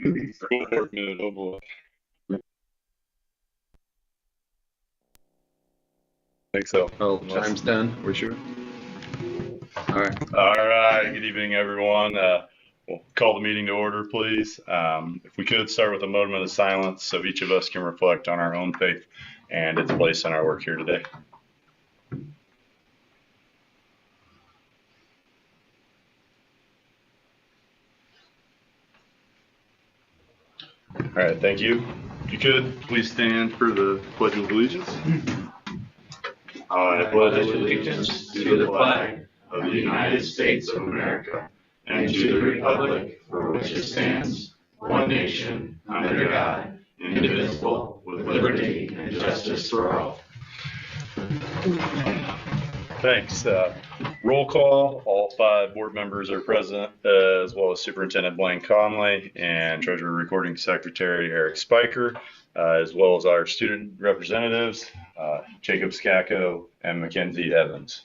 Oh boy. I think so. Oh, time's done. We're sure. All right. All right. Good evening, everyone. We'll call the meeting to order, please. If we could start with a moment of silence so each of us can reflect on our own faith and its place in our work here today. All right. Thank you. If you could, please stand for the Pledge of Allegiance. I pledge allegiance to the flag of the United States of America and to the republic for which it stands, one nation, under God, indivisible, with liberty and justice for all. Thanks. Roll call. All 5 board members are present, as well as Superintendent Blaine Conley and Treasurer Recording Secretary Eric Spiker, as well as our student representatives, Jacob Scacco and Mackenzie Evans.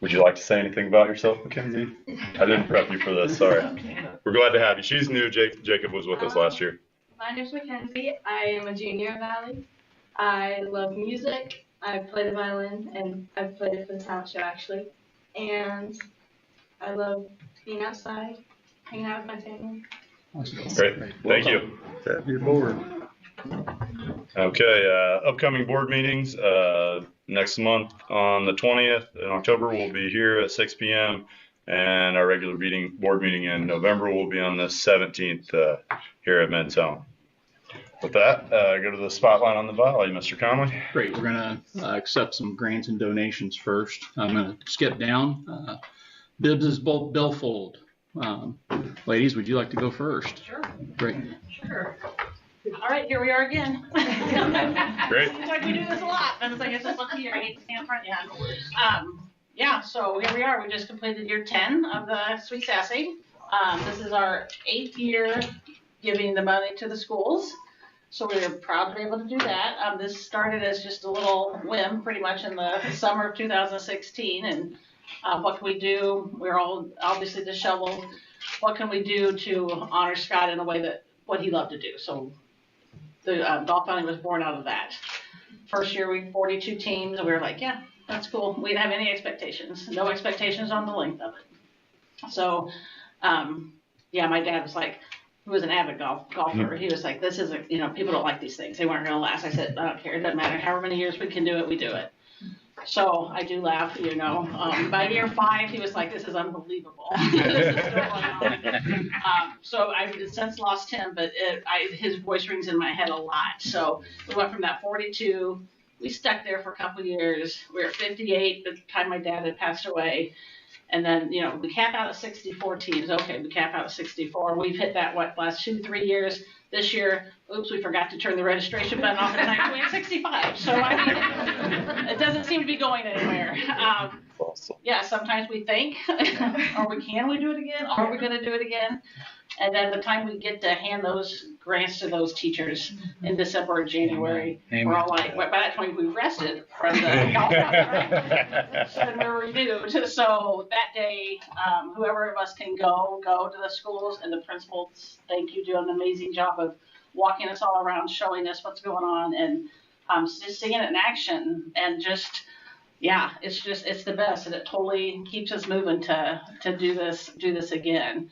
Would you like to say anything about yourself, Mackenzie? I didn't prep you for this, sorry. We're glad to have you. She's new. Jacob was with us last year. My name's Mackenzie. I am a junior at Valley. I love music. I play the violin, and I've played it for the talent show, actually. And I love being outside, hanging out with my family. Great. Thank you. You're bored. Okay, upcoming board meetings. Next month on the 20th in October, we'll be here at 6 p.m. And our regular board meeting in November will be on the 17th here at Men's Home. With that, go to the spotlight on the Valley, Mr. Conley. Great. We're going to accept some grants and donations first. I'm going to skip down. Bibs is billfold. Ladies, would you like to go first? Sure. Great. Sure. All right, here we are again. Great. Seems like we do this a lot. And it's like, it's just lucky I hate to stand in front of you. Yeah, so here we are. We just completed year 10 of the Sweet Sassy. This is our 8th year giving the money to the schools. So we were proud to be able to do that. This started as just a little whim pretty much in the summer of 2016. And what can we do? We're all obviously disheveled. What can we do to honor Scott in a way that what he loved to do? So the golf family was born out of that. First year we 42 teams, and we were like, yeah, that's cool. We didn't have any expectations. No expectations on the length of it. So, yeah, my dad was like, who was an avid golfer. He was like, this isn't, people don't like these things. They weren't going to last. I said, I don't care. It doesn't matter. However many years we can do it, we do it. So I do laugh, By year 5, he was like, this is unbelievable. This is still going on. So I've since lost him, but his voice rings in my head a lot. So we went from that 42. We stuck there for a couple of years. We were 58 at the time my dad had passed away. And then, we cap out at 64 teams. Okay, we cap out at 64. We've hit that, last 2-3 years. This year, oops, we forgot to turn the registration button off at night. We had 65. So, it doesn't seem to be going anywhere. Awesome. Yeah, sometimes we think, can we do it again? Are we going to do it again? And then the time we get to hand those grants to those teachers in December or January, we're all like, by that point we've rested from the golf right? And we're renewed. So that day, whoever of us can go to the schools, and the principals, thank you, do an amazing job of walking us all around, showing us what's going on, and just seeing it in action, and just, yeah, it's the best, and it totally keeps us moving to do this again.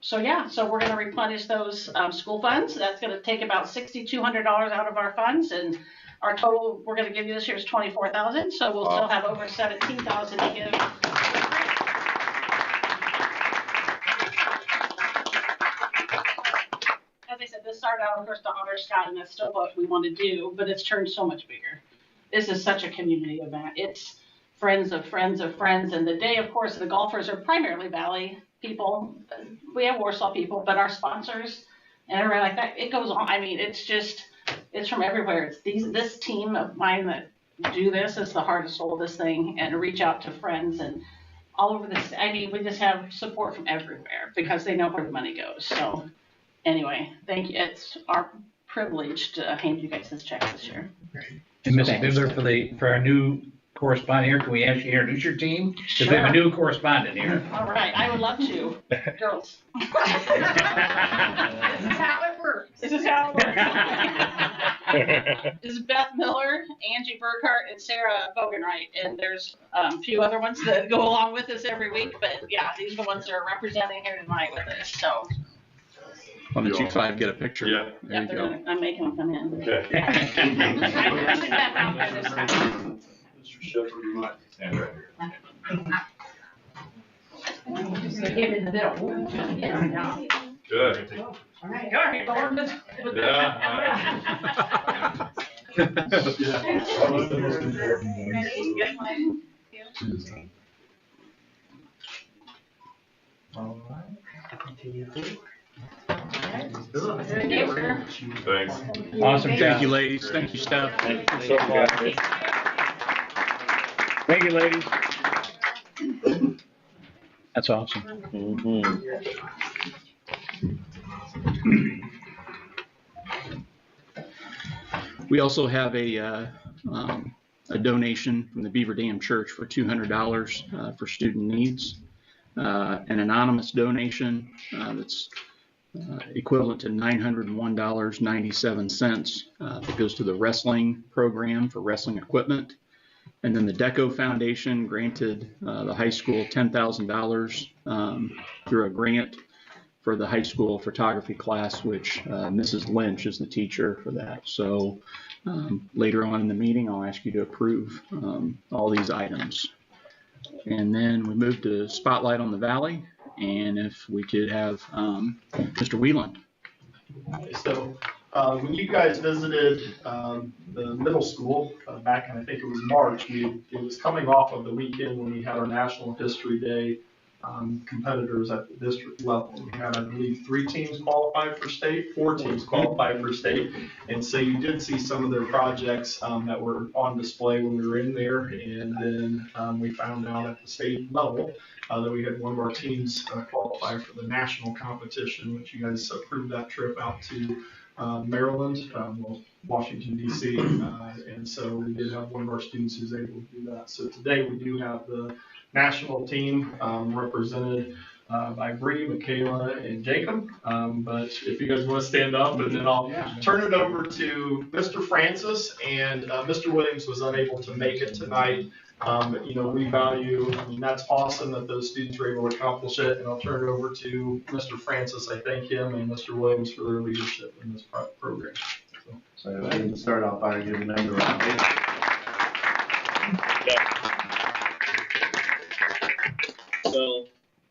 So we're going to replenish those school funds. That's going to take about $6,200 out of our funds, and our total we're going to give you this year is $24,000. So we'll still have over $17,000 to give. As I said, this started out first to honor Scott, and that's still what we want to do, but it's turned so much bigger. This is such a community event. It's friends of friends of friends, and the day, of course, the golfers are primarily Valley people. We have Warsaw people, but our sponsors and everybody like that, it goes on. I mean, it's from everywhere. It's this team of mine that do this is the heart and soul of this thing, and reach out to friends and all over this. I mean, we just have support from everywhere because they know where the money goes. So anyway, thank you. It's our privilege to hand you guys this check this year. And Ms. Bibler, for our new correspondent here. Can we ask you to introduce your team? Because we have a new correspondent here. All right, I would love to. Girls. This is how it works. This is how it works. This is Beth Miller, Angie Burkhart, and Sarah Bogenwright. And there's a few other ones that go along with us every week. But yeah, these are the ones that are representing here tonight with us. So. On the G5, get a picture. Yeah. There you go. I'm making them come in. Okay. I pushed that out there this time. Mr. Shepherd, you might stand right here. Give it a bit of Good. All right. Go ahead, Lauren. Thanks. Awesome Thank job. you, ladies. Thank you, Steph. Thank you, ladies. That's awesome. We also have a donation from the Beaver Dam Church for $200 for student needs. An anonymous donation that's equivalent to $901.97 that goes to the wrestling program for wrestling equipment. And then the DECO Foundation granted the high school $10,000 through a grant for the high school photography class, which Mrs. Lynch is the teacher for that. So later on in the meeting, I'll ask you to approve all these items. And then we move to Spotlight on the Valley. And if we could have Mr. Wieland. So when you guys visited the middle school back in, I think it was March, it was coming off of the weekend when we had our National History Day competitors at the district level. We had, I believe, 3 teams qualified for state, 4 teams qualified for state. And so you did see some of their projects that were on display when we were in there. And then we found out at the state level that we had one of our teams qualify for the national competition, which you guys approved that trip out to Maryland, Washington, D.C. And so we did have one of our students who's able to do that. So today we do have the national team represented by Bree, Michaela, and Jacob. But if you guys want to stand up, and then I'll turn it over to Mr. Francis. And Mr. Williams was unable to make it tonight. But, you know, we value, I mean, that's awesome that those students were able to accomplish it. And I'll turn it over to Mr. Francis. I thank him and Mr. Williams for their leadership in this program. So I need to start off by giving them the round. So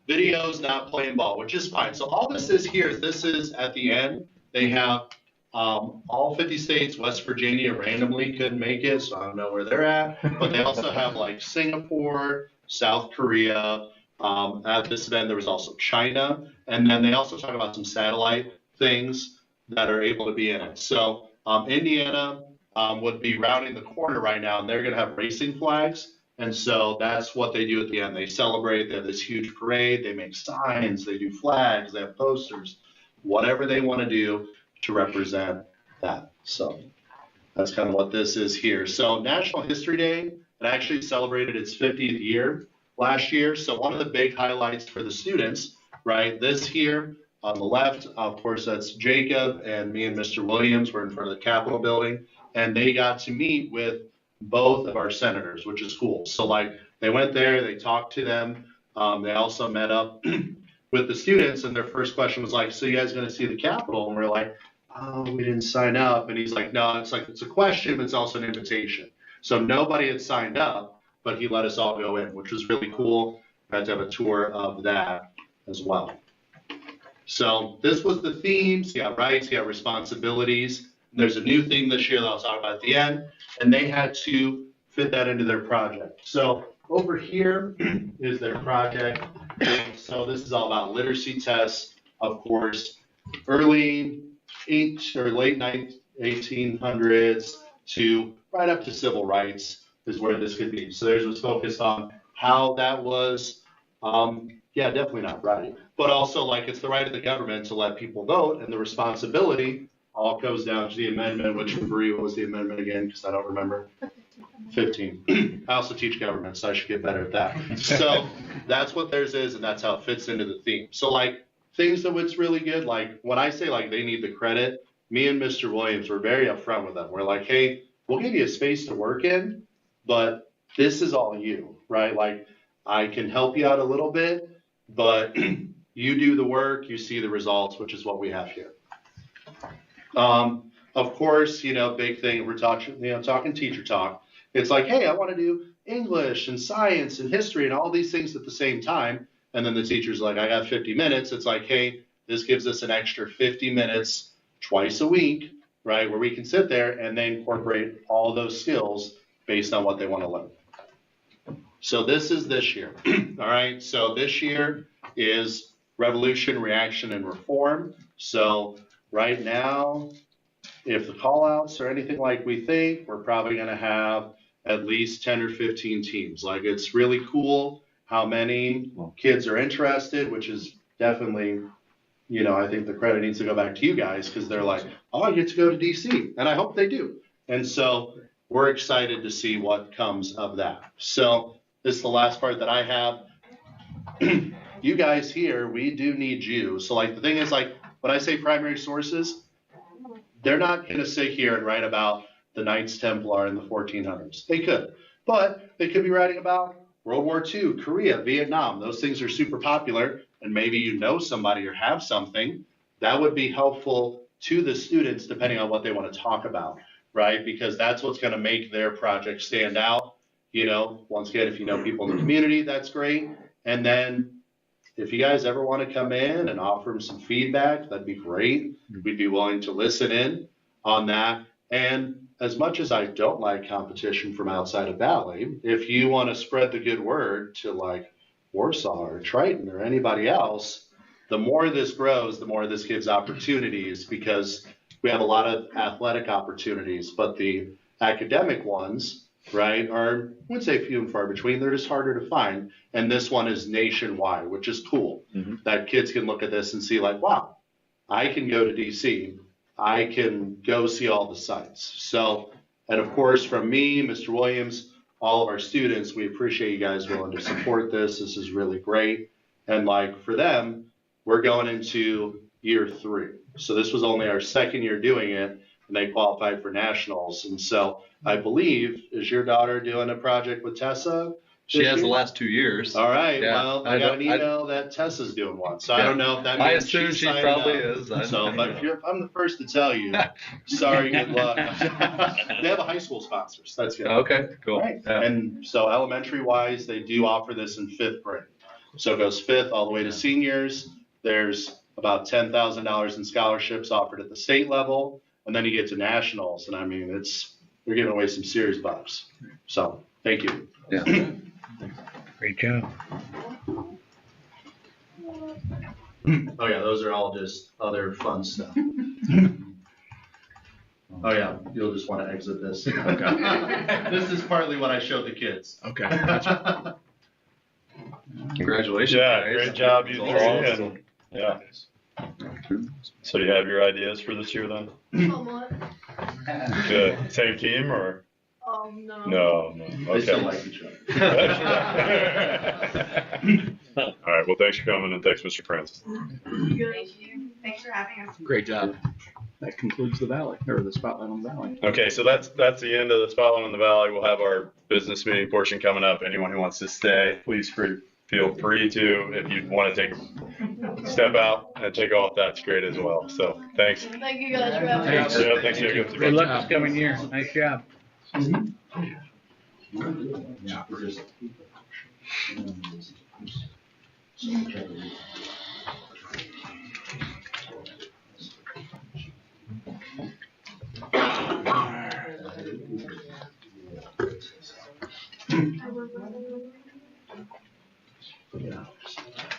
video's not playing ball, which is fine. So all this is here, this is at the end. They have all 50 states. West Virginia randomly couldn't make it, so I don't know where they're at. But they also have like Singapore, South Korea. At this event, there was also China. And then they also talk about some satellite things that are able to be in it. So Indiana would be rounding the corner right now, and they're going to have racing flags. And so that's what they do at the end. They celebrate. They have this huge parade. They make signs. They do flags. They have posters, whatever they want to do to represent that. So that's kind of what this is here. So National History Day, it actually celebrated its 50th year last year. So one of the big highlights for the students, right, this here on the left, of course, that's Jacob and me and Mr. Williams. We're in front of the Capitol building, and they got to meet with both of our senators, which is cool. So like they went there, they talked to them. They also met up with the students, and their first question was like, so you guys going to see the Capitol? And we're like, oh, we didn't sign up. And he's like, no, it's like, it's a question, but it's also an invitation. So nobody had signed up, but he let us all go in, which was really cool. Got to have a tour of that as well. So this was the themes. You got rights, you got responsibilities. There's a new thing this year that I'll talk about at the end, and they had to fit that into their project. So over here is their project. So this is all about literacy tests, of course, late 1800s to right up to civil rights is where this could be. So theirs was focused on how that was, yeah, definitely not right, but also like it's the right of the government to let people vote, and the responsibility all goes down to the amendment, which Marie, what was the amendment again? Because I don't remember. 15. I also teach government, so I should get better at that. So that's what theirs is, and that's how it fits into the theme. So like things that what's really good, like when I say like they need the credit, me and Mr. Williams were very upfront with them. We're like, hey, we'll give you a space to work in, but this is all you, right? Like I can help you out a little bit, but you do the work, you see the results, which is what we have here. Of course, big thing, we're talking teacher talk. It's like, hey, I want to do English and science and history and all these things at the same time. And then the teacher's like, I got 50 minutes. It's like, hey, this gives us an extra 50 minutes twice a week, right? Where we can sit there and they incorporate all those skills based on what they want to learn. So this is this year. All right. So this year is revolution, reaction, and reform. So right now, if the call outs are anything like we think, we're probably going to have at least 10 or 15 teams. Like it's really cool how many kids are interested, which is definitely, I think the credit needs to go back to you guys because they're like, oh, I get to go to DC. And I hope they do. And so we're excited to see what comes of that. So this is the last part that I have. You guys here, we do need you. So like the thing is like, when I say primary sources, they're not going to sit here and write about the Knights Templar in the 1400s. They could, but they could be writing about World War II, Korea, Vietnam. Those things are super popular, and maybe you know somebody or have something that would be helpful to the students depending on what they want to talk about, right? Because that's what's going to make their project stand out. Once again, if you know people in the community, that's great. And then if you guys ever want to come in and offer them some feedback, that'd be great. We'd be willing to listen in on that. And as much as I don't like competition from outside of Valley, if you want to spread the good word to like Warsaw or Triton or anybody else, the more this grows, the more this gives opportunities because we have a lot of athletic opportunities, but the academic ones, right, are, I wouldn't say few and far between. They're just harder to find. And this one is nationwide, which is cool. That kids can look at this and see like, wow, I can go to DC. I can go see all the sites. So, and of course, from me, Mr. Williams, all of our students, we appreciate you guys willing to support this. This is really great. And like for them, we're going into year 3. So this was only our second year doing it, and they qualified for nationals. And so I believe, is your daughter doing a project with Tessa? She has the last 2 years. All right. Yeah. Well, I got an email that Tessa's doing one. So I don't know if that I means assume she's she signing probably up. is. So, but if I'm the first to tell you, sorry, good luck. They have a high school sponsor, so that's good. Okay, cool. Right. Yeah. And so elementary wise, they do offer this in 5th grade. So it goes 5th all the way to seniors. There's about $10,000 in scholarships offered at the state level. And then you get to nationals. And I mean, you're giving away some serious bucks. So thank you. Yeah. Great job. Oh yeah, those are all just other fun stuff. Oh yeah, you'll just want to exit this. This is partly what I showed the kids. Okay. Gotcha. Congratulations. Yeah, guys. great job, you That's three. awesome. And yeah. So you have your ideas for this year then? Somewhat. Good. Same team or? No. No. They still Okay. like each other. All right. Well, thanks for coming and thanks, Mr. Prince. Thank you. Thanks for having us. Great job. That concludes the Valley, or the Spotlight on the Valley. Okay, so that's the end of the Spotlight on the Valley. We'll have our business meeting portion coming up. Anyone who wants to stay, please feel free to. If you want to step out and take off, that's great as well. So thanks. Thank you guys for having Yeah, us. thanks, Jacob. Good luck this coming year. Nice job.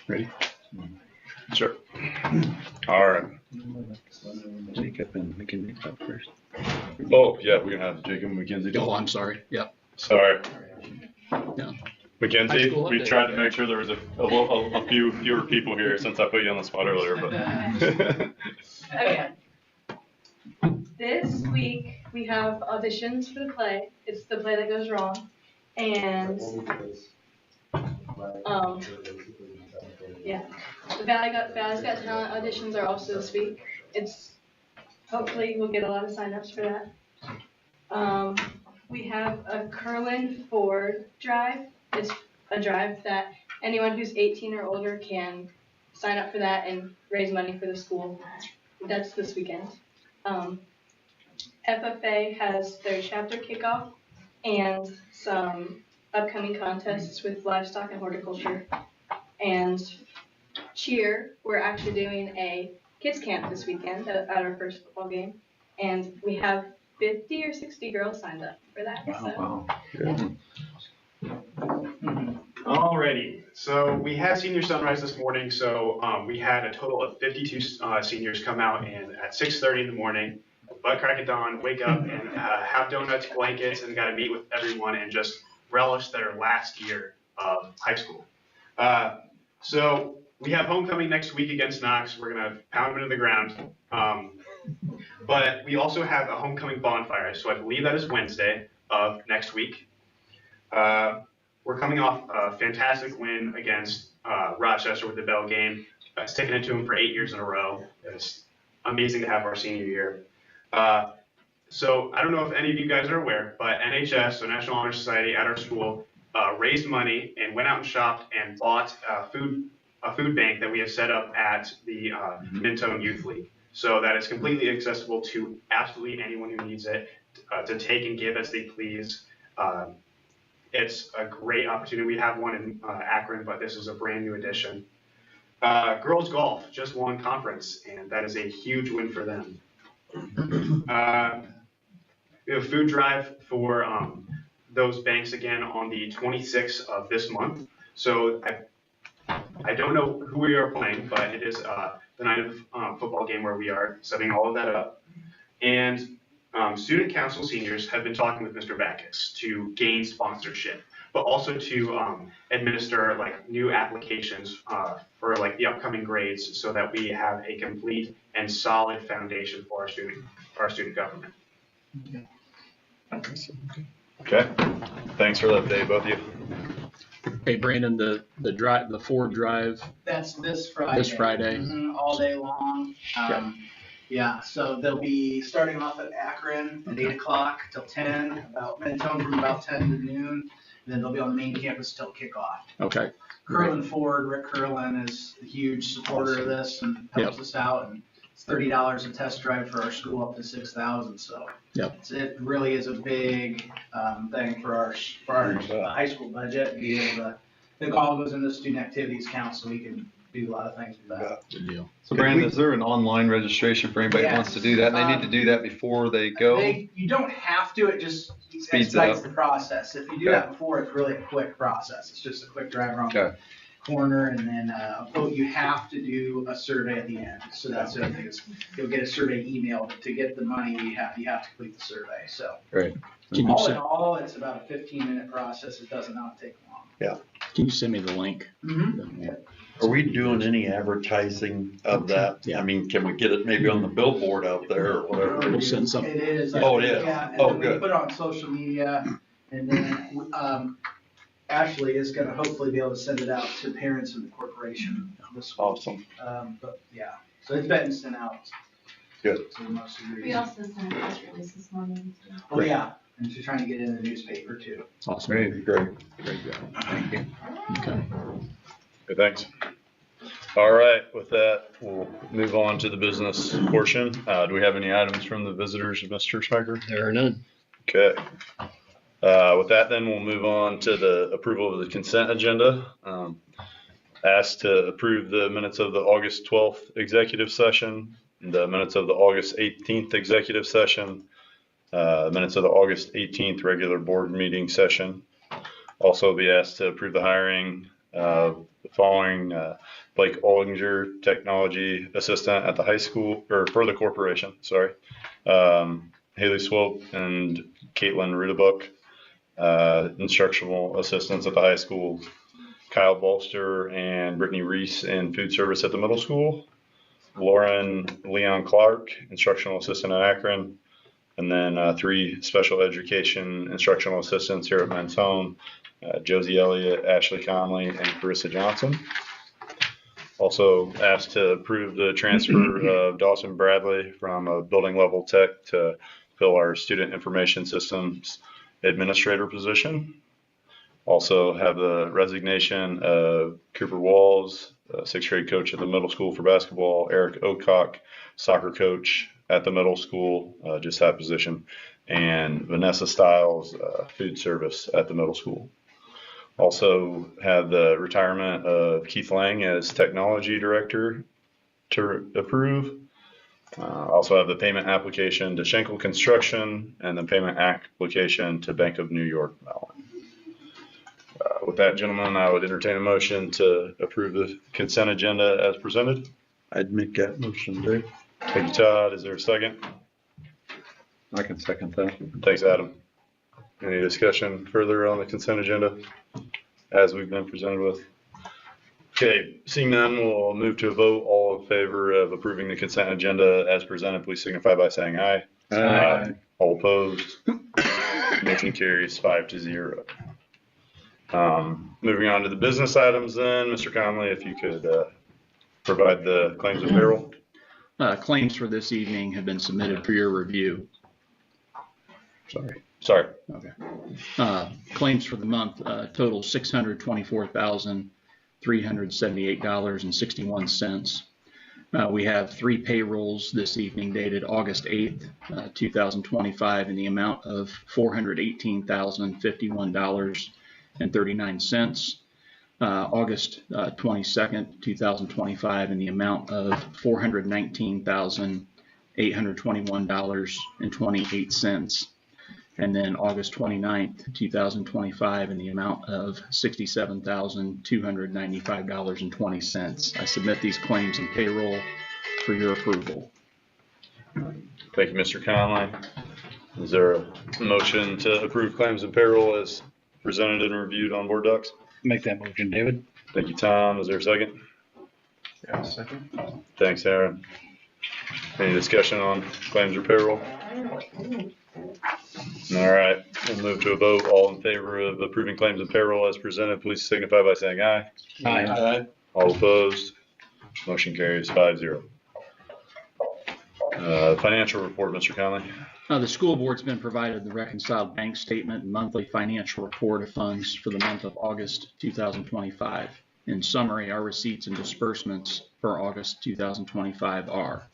Ready? Sure. All right. Jacob and McKinney up first. Oh, yeah, we're gonna have Jacob and Mackenzie. Oh, I'm sorry. Yep. Sorry. Yeah. Mackenzie, High school we update. tried to make sure there was a few fewer people here since I put you on the spot earlier, but. Okay. This week, we have auditions for the play. It's the play that goes wrong. And yeah, the Valley's Got Talent auditions are also this week. Hopefully we'll get a lot of signups for that. We have a Curlin Ford drive. It's a drive that anyone who's 18 or older can sign up for that and raise money for the school. That's this weekend. FFA has their chapter kickoff and some upcoming contests with livestock and horticulture. And cheer, we're actually doing a kids camp this weekend at our first football game. And we have 50 or 60 girls signed up for that. Wow. Alrighty, so we had senior sunrise this morning, so we had a total of 52 seniors come out and at 6:30 in the morning, butt crack at dawn, wake up and have donuts, blankets, and got to meet with everyone and just relish their last year of high school. So we have homecoming next week against Knox. We're going to pound them into the ground. But we also have a homecoming bonfire, so I believe that is Wednesday of next week. We're coming off a fantastic win against Rochester with the Bell game, sticking it to them for 8 years in a row. It's amazing to have our senior year. So I don't know if any of you guys are aware, but NHS, so National Honor Society at our school, raised money and went out and shopped and bought a food bank that we have set up at the Mentone Youth League, so that it's completely accessible to absolutely anyone who needs it to take and give as they please. It's a great opportunity. We have one in Akron, but this is a brand new addition. Girls golf just won conference, and that is a huge win for them. We have a food drive for those banks again on the 26th of this month. So I don't know who we are playing, but it is the night of football game where we are setting all of that up. And student council seniors have been talking with Mr. Backus to gain sponsorship, but also to administer like new applications for like the upcoming grades, so that we have a complete and solid foundation for our student government. Okay. Thanks for that, Dave, both of you. Hey, Brandon, the Ford drive. That's this Friday. This Friday. Mm-hmm, all day long. Yeah, so they'll be starting off at Akron at 8 o'clock till 10, about Mentone from about 10 to noon. And then they'll be on the main campus till kickoff. Okay. Curlin Ford, Rick Curlin is a huge supporter of this and helps us out. And it's $30 a test drive for our school up to 6,000. So it really is a big thing for our high school budget. Be able to, it all goes into student activities count, so we can do a lot of things with that. Good deal. So Brandon, is there an online registration for anybody who wants to do that? And they need to do that before they go? You don't have to, it just Speeds expedites the process. If you do that before, it's really a quick process. It's just a quick drive around the corner, and then you have to do a survey at the end. So that's the other thing, is you'll get a survey email. To get the money, you have to complete the survey. So all in all, it's about a 15-minute process. It does not take long. Yeah. Can you send me the link? Mm-hmm. Yeah. Are we doing any advertising of that? I mean, can we get it maybe on the billboard out there or whatever? We'll send something. It is. Oh, it is. Yeah, and Oh, then good. we put it on social media, and then Ashley is going to hopefully be able to send it out to parents in the corporation this week. Awesome. But yeah, so it's been sent out. Good. To most degrees. We also sent a press release this morning. Oh yeah, and she's trying to get it in the newspaper too. Awesome. Great. Great job. Thank you. Okay. Okay, thanks. All right, with that, we'll move on to the business portion. Do we have any items from the visitors, Mr. Schmecker? There are none. Okay. With that, then we'll move on to the approval of the consent agenda. Asked to approve the minutes of the August 12th executive session, the minutes of the August 18th executive session, minutes of the August 18th regular board meeting session. Also be asked to approve the hiring of the following Blake Ollinger, technology assistant at the high school, or for the corporation, sorry. Haley Swope and Caitlin Rudebuck, instructional assistants at the high school. Kyle Bolster and Brittany Reese in food service at the middle school. Lauren Leon Clark, instructional assistant at Akron. And then 3 special education instructional assistants here at Men's Home, Josie Elliott, Ashley Conley, and Carissa Johnson. Also asked to approve the transfer of Dawson Bradley from a building level tech to fill our student information systems administrator position. Also have the resignation of Cooper Walls, 6th grade coach at the middle school for basketball, Eric Ocock, soccer coach at the middle school, just that position, and Vanessa Stiles, food service at the middle school. Also have the retirement of Keith Lang as technology director to approve. Also have the payment application to Schenkel Construction and the payment application to Bank of New York Mellon. With that, gentlemen, I would entertain a motion to approve the consent agenda as presented. I'd make that motion, Dave. Thank you, Todd. Is there a second? I can second that. Thanks, Adam. Any discussion further on the consent agenda as we've been presented with? Okay, seeing none, we'll move to a vote. All in favor of approving the consent agenda as presented, please signify by saying aye. Aye. All opposed? Motion carries 5-0. Moving on to the business items then, Mr. Conley, if you could provide the claims and payroll. Claims for this evening have been submitted for your review. Sorry. Okay. Claims for the month total $624,378.61. We have 3 payrolls this evening dated August 8th, 2025 in the amount of $418,051.39. August 22nd, 2025 in the amount of $419,821.28. And then August 29th, 2025 in the amount of $67,295.20. I submit these claims and payroll for your approval. Thank you, Mr. Conley. Is there a motion to approve claims and payroll as presented and reviewed on board docs? Make that motion, David. Thank you, Tom. Is there a second? Yeah, second. Thanks, Aaron. Any discussion on claims or payroll? All right, we'll move to a vote. All in favor of approving claims and payroll as presented, please signify by saying aye. Aye. All opposed? Motion carries 5-0. Financial report, Mr. Conley. The school board's been provided the reconciled bank statement and monthly financial report of funds for the month of August 2025. In summary, our receipts and disbursements for August 2025 are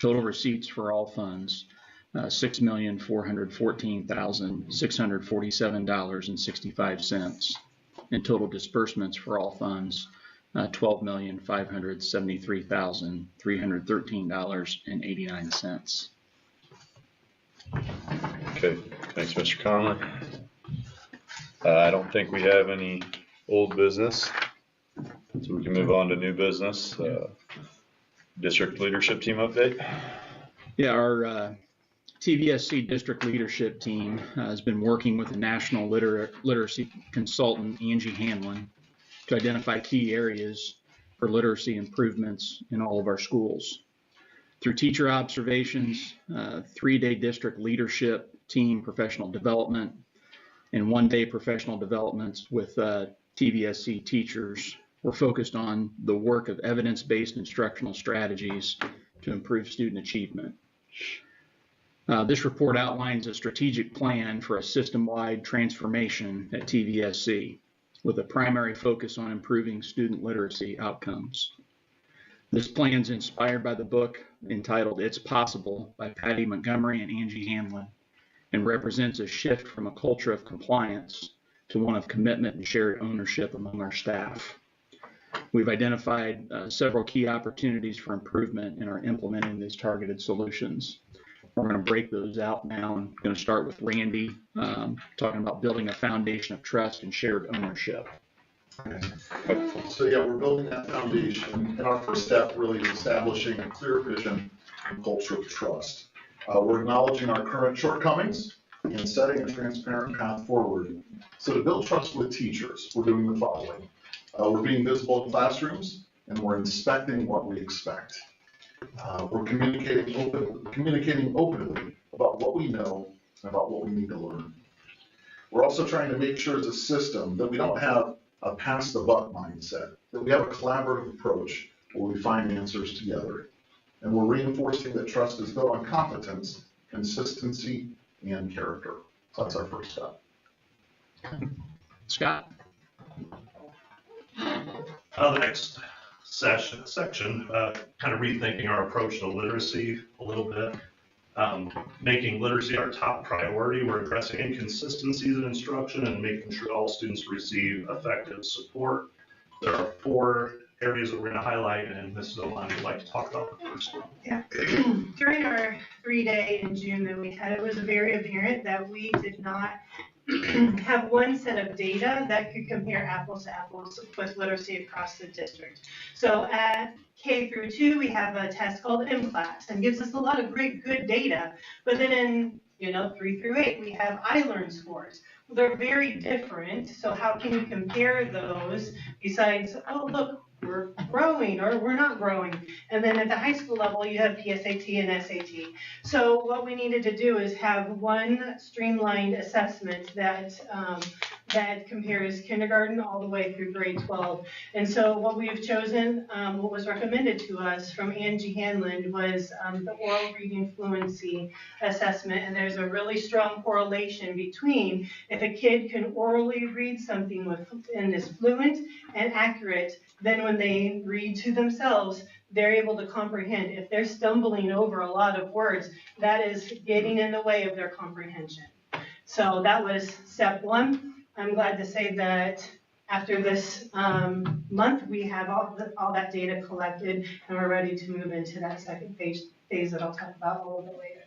total receipts for all funds, $6,414,647.65, and total disbursements for all funds, $12,573,313.89. Okay, thanks, Mr. Conley. I don't think we have any old business, so we can move on to new business. District leadership team update. Yeah, our TVSC district leadership team has been working with the national literacy consultant, Angie Hanlon, to identify key areas for literacy improvements in all of our schools. Through teacher observations, 3-day district leadership team professional development, and 1-day professional developments with TVSC teachers, we're focused on the work of evidence-based instructional strategies to improve student achievement. This report outlines a strategic plan for a system-wide transformation at TVSC with a primary focus on improving student literacy outcomes. This plan is inspired by the book entitled It's Possible by Patty Montgomery and Angie Hanlon and represents a shift from a culture of compliance to one of commitment and shared ownership among our staff. We've identified several key opportunities for improvement and are implementing these targeted solutions. We're going to break those out now. I'm going to start with Randy, talking about building a foundation of trust and shared ownership. So yeah, we're building that foundation, and our first step really is establishing a clear vision and culture of trust. We're acknowledging our current shortcomings and setting a transparent path forward. So to build trust with teachers, we're doing the following. We're being visible in classrooms, and we're inspecting what we expect. We're communicating openly about what we know and about what we need to learn. We're also trying to make sure as a system that we don't have a pass the buck mindset, that we have a collaborative approach where we find answers together. And we're reinforcing that trust is built on competence, consistency, and character. So that's our first step. Scott? The next section, kind of rethinking our approach to literacy a little bit, making literacy our top priority. We're addressing inconsistencies in instruction and making sure all students receive effective support. There are 4 areas that we're going to highlight, and Mrs. O'Malley would like to talk about the first one. Yeah. During our 3-day in June that we had, it was very apparent that we did not have one set of data that could compare apples to apples with literacy across the district. So at K through 2, we have a test called MClass and gives us a lot of great, good data. But then in 3 through 8, we have iLearn scores. They're very different. So how can you compare those besides, oh, look, we're growing or we're not growing. And then at the high school level, you have PSAT and SAT. So what we needed to do is have one streamlined assessment that compares kindergarten all the way through grade 12. And so what we've chosen, what was recommended to us from Angie Hanlon was the oral reading fluency assessment. And there's a really strong correlation between if a kid can orally read something and is fluent and accurate, then when they read to themselves, they're able to comprehend. If they're stumbling over a lot of words, that is getting in the way of their comprehension. So that was step 1. I'm glad to say that after this month, we have all that data collected, and we're ready to move into that second phase that I'll talk about a little bit later.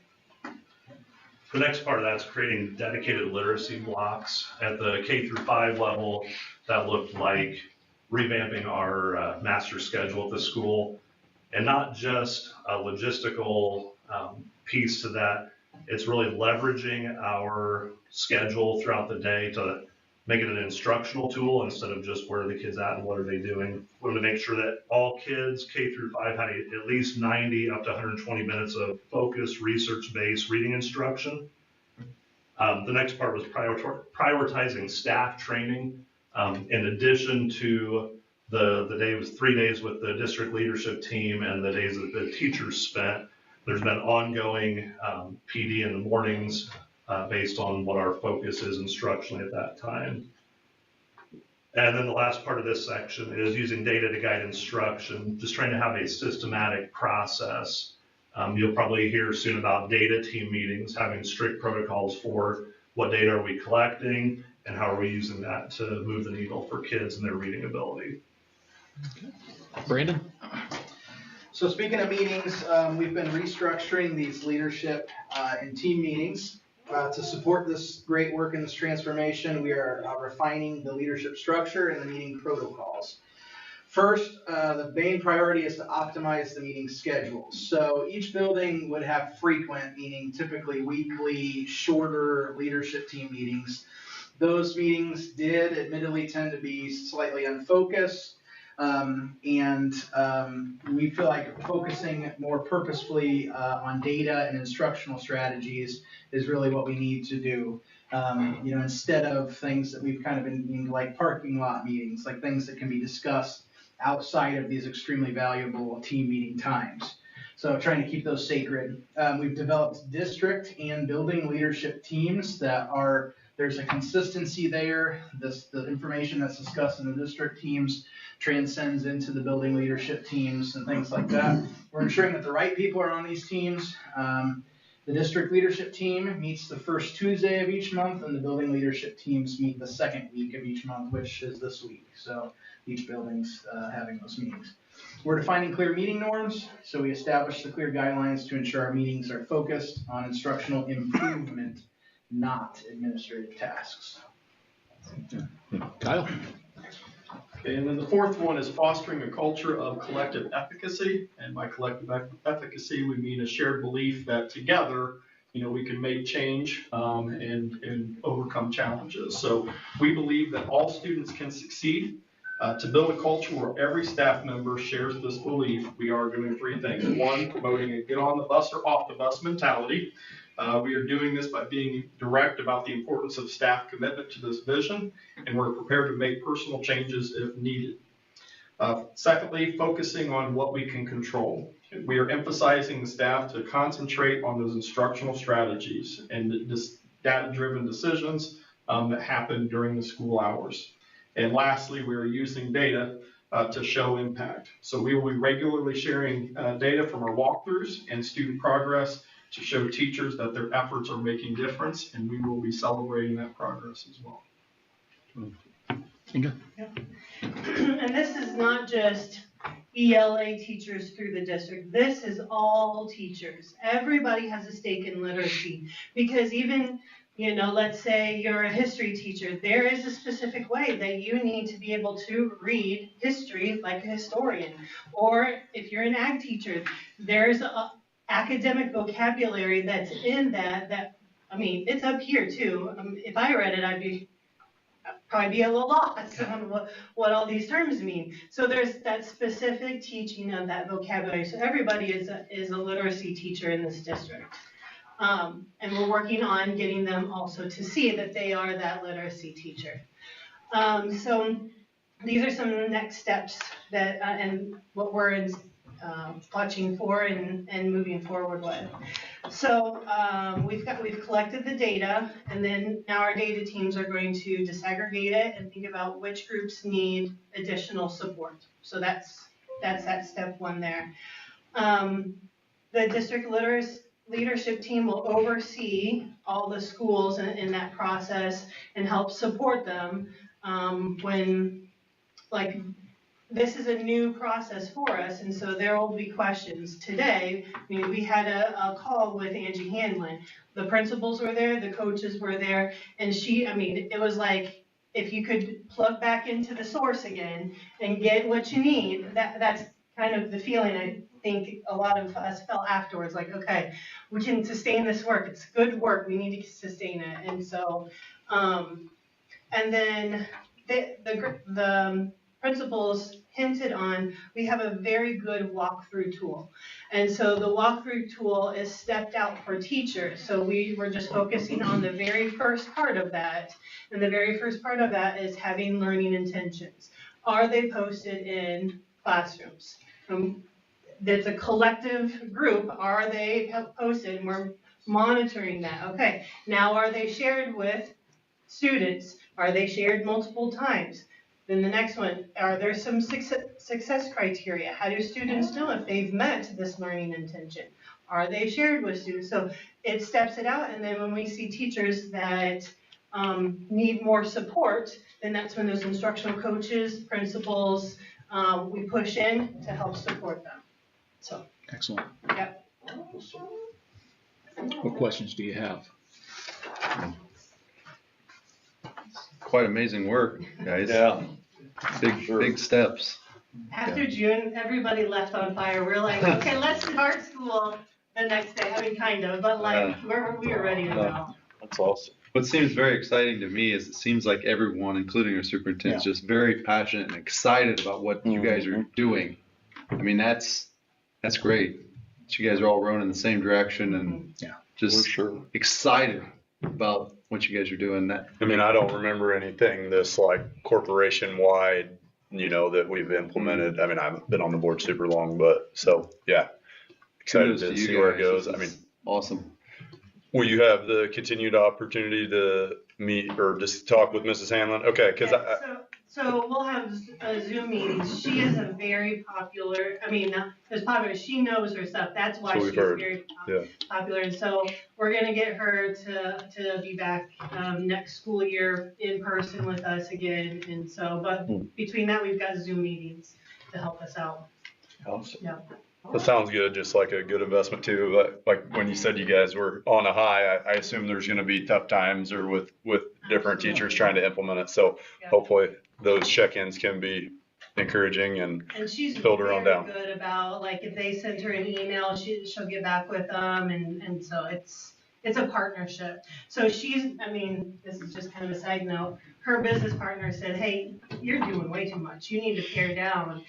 The next part of that's creating dedicated literacy blocks. At the K through 5 level, that looked like revamping our master schedule at the school, and not just a logistical piece to that. It's really leveraging our schedule throughout the day to make it an instructional tool instead of just where are the kids at and what are they doing. We want to make sure that all kids K through 5 had at least 90 up to 120 minutes of focused research-based reading instruction. The next part was prioritizing staff training. In addition to the day, it was 3 days with the district leadership team and the days that the teachers spent. There's been ongoing PD in the mornings based on what our focus is instructionally at that time. And then the last part of this section is using data to guide instruction, just trying to have a systematic process. You'll probably hear soon about data team meetings, having strict protocols for what data are we collecting and how are we using that to move the needle for kids and their reading ability. Okay. Brandon? So speaking of meetings, we've been restructuring these leadership and team meetings. To support this great work in this transformation, we are refining the leadership structure and the meeting protocols. First, the main priority is to optimize the meeting schedules. So each building would have frequent, meaning typically weekly, shorter leadership team meetings. Those meetings did admittedly tend to be slightly unfocused. We feel like focusing more purposefully on data and instructional strategies is really what we need to do. Instead of things that we've kind of been like parking lot meetings, like things that can be discussed outside of these extremely valuable team meeting times. So trying to keep those sacred. We've developed district and building leadership teams there's a consistency there. The information that's discussed in the district teams transcends into the building leadership teams and things like that. We're ensuring that the right people are on these teams. The district leadership team meets the first Tuesday of each month, and the building leadership teams meet the second week of each month, which is this week. So each building's having those meetings. We're defining clear meeting norms, so we establish the clear guidelines to ensure our meetings are focused on instructional improvement, not administrative tasks. Kyle? Okay, and then the fourth one is fostering a culture of collective efficacy. And by collective efficacy, we mean a shared belief that together, we can make change and overcome challenges. So we believe that all students can succeed. To build a culture where every staff member shares this belief, we are doing 3 things. 1, promoting a get on the bus or off the bus mentality. We are doing this by being direct about the importance of staff commitment to this vision, and we're prepared to make personal changes if needed. Secondly, focusing on what we can control. We are emphasizing the staff to concentrate on those instructional strategies and data-driven decisions that happen during the school hours. And lastly, we are using data to show impact. So we will be regularly sharing data from our walkthroughs and student progress to show teachers that their efforts are making difference, and we will be celebrating that progress as well. Inga? And this is not just ELA teachers through the district. This is all teachers. Everybody has a stake in literacy, because even, let's say you're a history teacher, there is a specific way that you need to be able to read history like a historian. Or if you're an ag teacher, there's a academic vocabulary that's in that, it's up here too. If I read it, I'd probably be a little lost on what all these terms mean. So there's that specific teaching of that vocabulary. So everybody is a literacy teacher in this district. And we're working on getting them also to see that they are that literacy teacher. So these are some next steps that and what we're watching for and moving forward with. So we've collected the data, and then now our data teams are going to disaggregate it and think about which groups need additional support. So that's that step one there. The district leadership team will oversee all the schools in that process and help support them when, this is a new process for us, and so there will be questions. Today, we had a call with Angie Hanlon. The principals were there, the coaches were there, and it was like, if you could plug back into the source again and get what you need, that's kind of the feeling I think a lot of us felt afterwards, like, okay, we can sustain this work. It's good work. We need to sustain it. And so, and then the principals hinted on, we have a very good walkthrough tool. And so the walkthrough tool is stepped out for teachers. So we were just focusing on the very first part of that. And the very first part of that is having learning intentions. Are they posted in classrooms? There's a collective group. Are they posted? And we're monitoring that. Okay, now are they shared with students? Are they shared multiple times? Then the next one, are there some success criteria? How do students know if they've met this learning intention? Are they shared with students? So it steps it out, and then when we see teachers that need more support, then that's when those instructional coaches, principals, we push in to help support them. So. Excellent. Yep. What questions do you have? Quite amazing work, guys. Yeah. Big steps. After June, everybody left on fire. We're like, okay, let's start school the next day. Kind of, but we were ready to go. That's awesome. What seems very exciting to me is it seems like everyone, including our superintendent, is just very passionate and excited about what you guys are doing. That's great. You guys are all rowing in the same direction and just excited about what you guys are doing. I don't remember anything this corporation wide, that we've implemented. I haven't been on the board super long, but excited to see where it goes. Awesome. Will you have the continued opportunity to meet or just talk with Mrs. Hanlon? Okay, because So we'll have Zoom meetings. She is a very popular, as popular, she knows her stuff. That's why she's very popular. And so we're going to get her to be back next school year in person with us again. And so, but between that, we've got Zoom meetings to help us out. Awesome. Yeah. That sounds good, just like a good investment too. But like when you said you guys were on a high, I assume there's going to be tough times or with different teachers trying to implement it. So hopefully those check-ins can be encouraging and she's filter on down. Good about if they send her an email, she'll get back with them, and so it's a partnership. So she's, this is just kind of a side note. Her business partner said, hey, you're doing way too much. You need to pare down.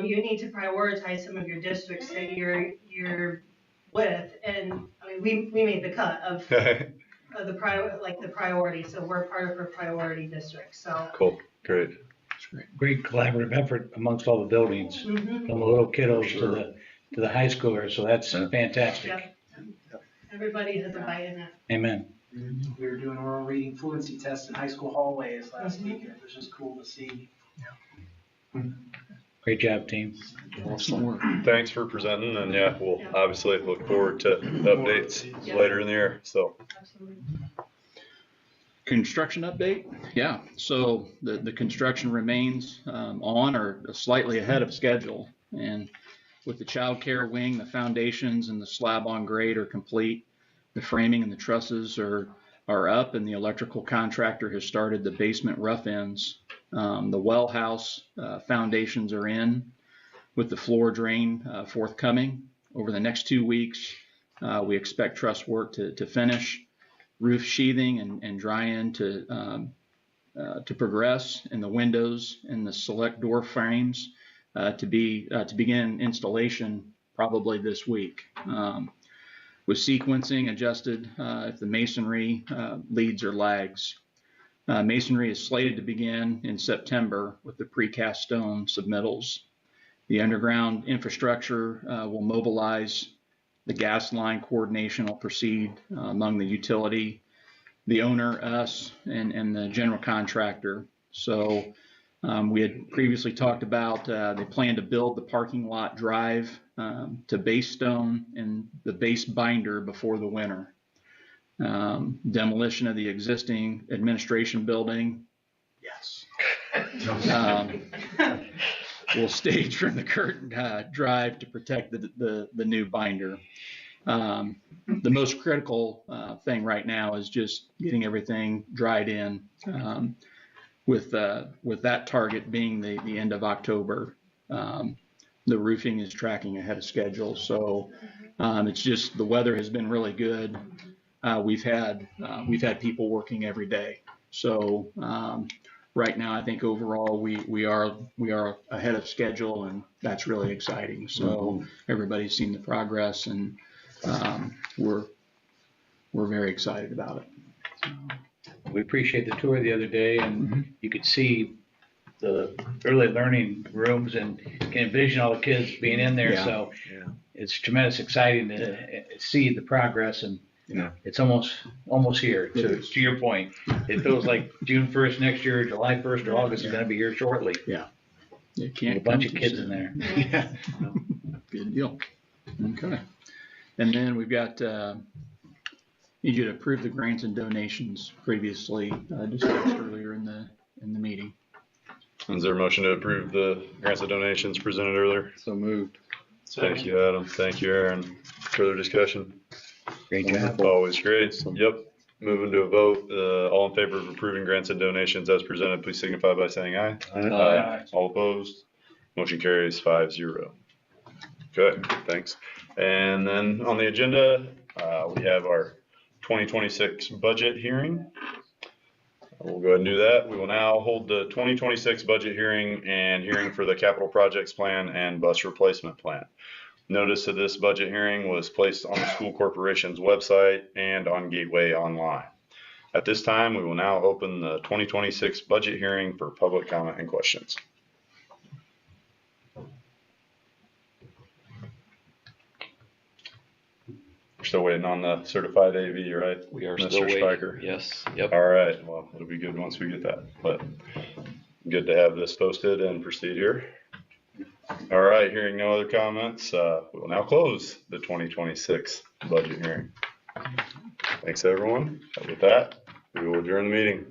You need to prioritize some of your districts that you're with. And we made the cut of the priority, so we're part of her priority district, so. Cool, great. Great collaborative effort amongst all the buildings, Mhm. from the little kiddos to the high schoolers, so that's fantastic. Yep. Everybody has a bite in it. Amen. We were doing oral reading fluency tests in high school hallways last week, and it was just cool to see. Great job, team. Awesome. Thanks for presenting, and yeah, we'll obviously look forward to updates later in the year, so. Absolutely. Construction update? Yeah, so the construction remains on or slightly ahead of schedule. And with the child care wing, the foundations and the slab on grade are complete. The framing and the trusses are up, and the electrical contractor has started the basement rough ends. The well house foundations are in, with the floor drain forthcoming. Over the next 2 weeks, we expect truss work to finish. Roof sheathing and dry end to progress, and the windows and the select door frames to begin installation probably this week. With sequencing adjusted if the masonry leads or lags. Masonry is slated to begin in September with the precast stone submittals. The underground infrastructure will mobilize. The gas line coordination will proceed among the utility, the owner, us, and the general contractor. So we had previously talked about they plan to build the parking lot drive to base stone and the base binder before the winter. Demolition of the existing administration building. Yes. We'll stage from the current drive to protect the new binder. The most critical thing right now is just getting everything dried in, with that target being the end of October. The roofing is tracking ahead of schedule, so it's just the weather has been really good. We've had people working every day, so right now I think overall we are ahead of schedule, and that's really exciting. So everybody's seen the progress, and we're very excited about it. We appreciate the tour the other day, and you could see the early learning rooms and can envision all the kids being in there. Yeah. So it's tremendous exciting to see the progress, and it's almost here. To your point, it feels like June 1st next year, July 1st, or August is going to be here shortly. Yeah. It can't With a bunch of kids in there. Yeah. Good deal. Okay. And then we've got, need you to approve the grants and donations previously discussed earlier in the meeting. Is there a motion to approve the grants and donations presented earlier? So moved. Thank you, Adam. Thank you, Aaron. Further discussion? Great job. Always great. Yep. Moving to a vote. All in favor of approving grants and donations as presented, please signify by saying aye. Aye. All opposed? Motion carries 5-0. Okay, thanks. And then on the agenda, we have our 2026 budget hearing. We'll go ahead and do that. We will now hold the 2026 budget hearing and hearing for the capital projects plan and bus replacement plan. Notice of this budget hearing was placed on the school corporation's website and on Gateway Online. At this time, we will now open the 2026 budget hearing for public comment and questions. We're still waiting on the certified AV, right? We are Mr. still waiting. Spiker. Yes. Yep. All right. Well, it'll be good once we get that. But good to have this posted and proceed here. All right. Hearing no other comments, we will now close the 2026 budget hearing. Thanks, everyone. With that, we will adjourn the meeting.